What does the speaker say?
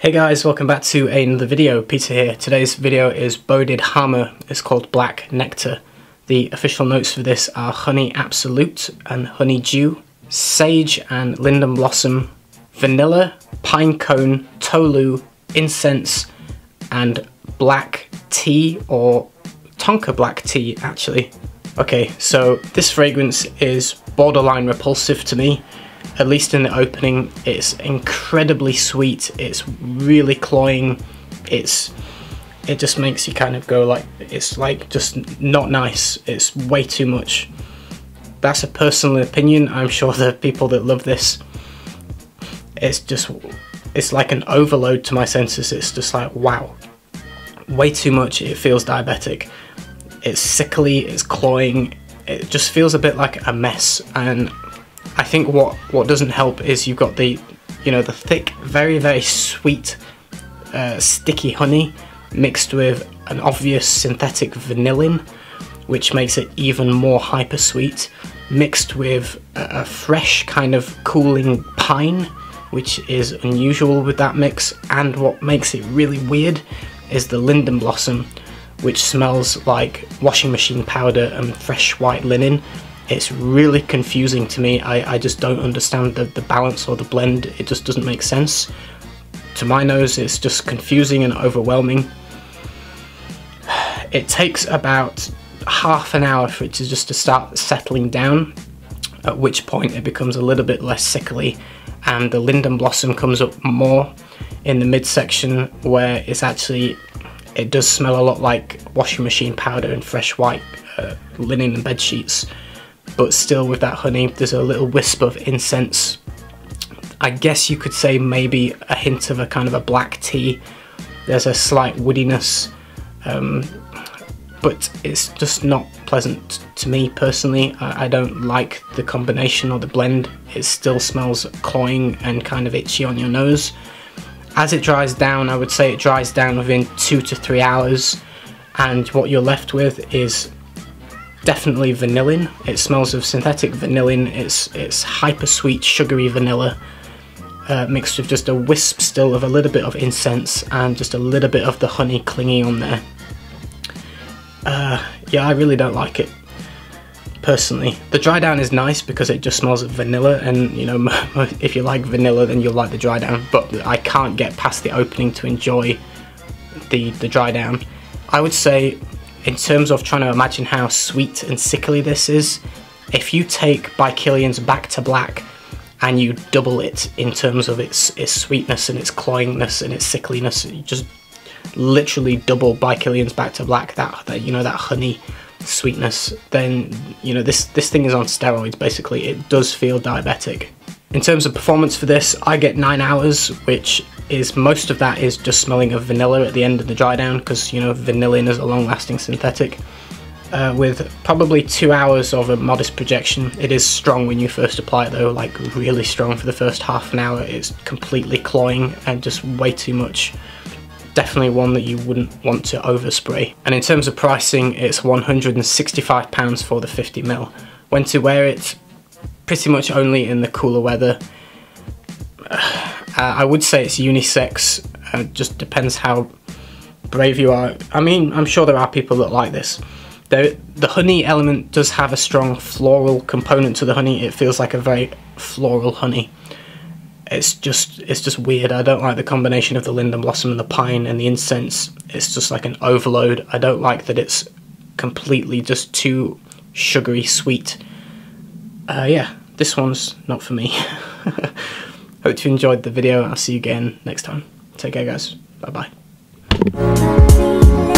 Hey guys, welcome back to another video. Peter here. Today's video is Bohdidharma. It's called Black Nectar. The official notes for this are honey absolute and honey dew, sage and linden blossom, vanilla, pine cone, tolu, incense, and black tea, or tonka black tea actually. Okay, so this fragrance is borderline repulsive to me. At least in the opening. It's incredibly sweet, it's really cloying, it just makes you kind of go like, it's like just not nice, it's way too much. That's a personal opinion. I'm sure the people that love this, it's like an overload to my senses. It's just like, wow, way too much. It feels diabetic, it's sickly, it's cloying, it just feels a bit like a mess. And I think what doesn't help is you've got the thick, very sweet, sticky honey mixed with an obvious synthetic vanillin, which makes it even more hyper sweet, mixed with a fresh kind of cooling pine, which is unusual with that mix. And what makes it really weird is the linden blossom, which smells like washing machine powder and fresh white linen. It's really confusing to me. I just don't understand the balance or the blend. It just doesn't make sense. To my nose, it's just confusing and overwhelming. It takes about half an hour for it to start settling down, at which point it becomes a little bit less sickly, and the linden blossom comes up more in the midsection, where it does smell a lot like washing machine powder and fresh white linen and bed sheets. But still, with that honey, there's a little wisp of incense. I guess you could say maybe a hint of a kind of a black tea. There's a slight woodiness, but it's just not pleasant to me personally. I don't like the combination or the blend. It still smells cloying and kind of itchy on your nose. As it dries down, I would say it dries down within 2 to 3 hours, and what you're left with is definitely vanillin. It smells of synthetic vanillin. It's hyper sweet, sugary vanilla, mixed with just a wisp still of a little bit of incense and just a little bit of the honey clinging on there. Yeah, I really don't like it personally. The dry down is nice because it just smells of vanilla, and if you like vanilla then you'll like the dry down, but I can't get past the opening to enjoy the dry down. I would say, in terms of trying to imagine how sweet and sickly this is, if you take By Kilian's Back to Black and you double it in terms of its sweetness and its cloyingness and its sickliness, you just literally double By Kilian's Back to Black, that honey sweetness, then this thing is on steroids basically. It does feel diabetic. In terms of performance for this, I get 9 hours, which is most of that is just smelling of vanilla at the end of the dry down, because vanillin is a long-lasting synthetic, with probably 2 hours of a modest projection. It is strong when you first apply it though, like really strong for the first half an hour. It's completely cloying and just way too much. Definitely one that you wouldn't want to overspray. And in terms of pricing, it's £165 for the 50ml. When to wear it? Pretty much only in the cooler weather. I would say it's unisex. Just depends how brave you are. I mean, I'm sure there are people that like this. The honey element does have a strong floral component to the honey. It feels like a very floral honey. It's just weird. I don't like the combination of the linden blossom and the pine and the incense. It's just like an overload. I don't like that it's completely just too sugary sweet. Yeah, this one's not for me. Hope you enjoyed the video. I'll see you again next time. Take care guys. Bye bye.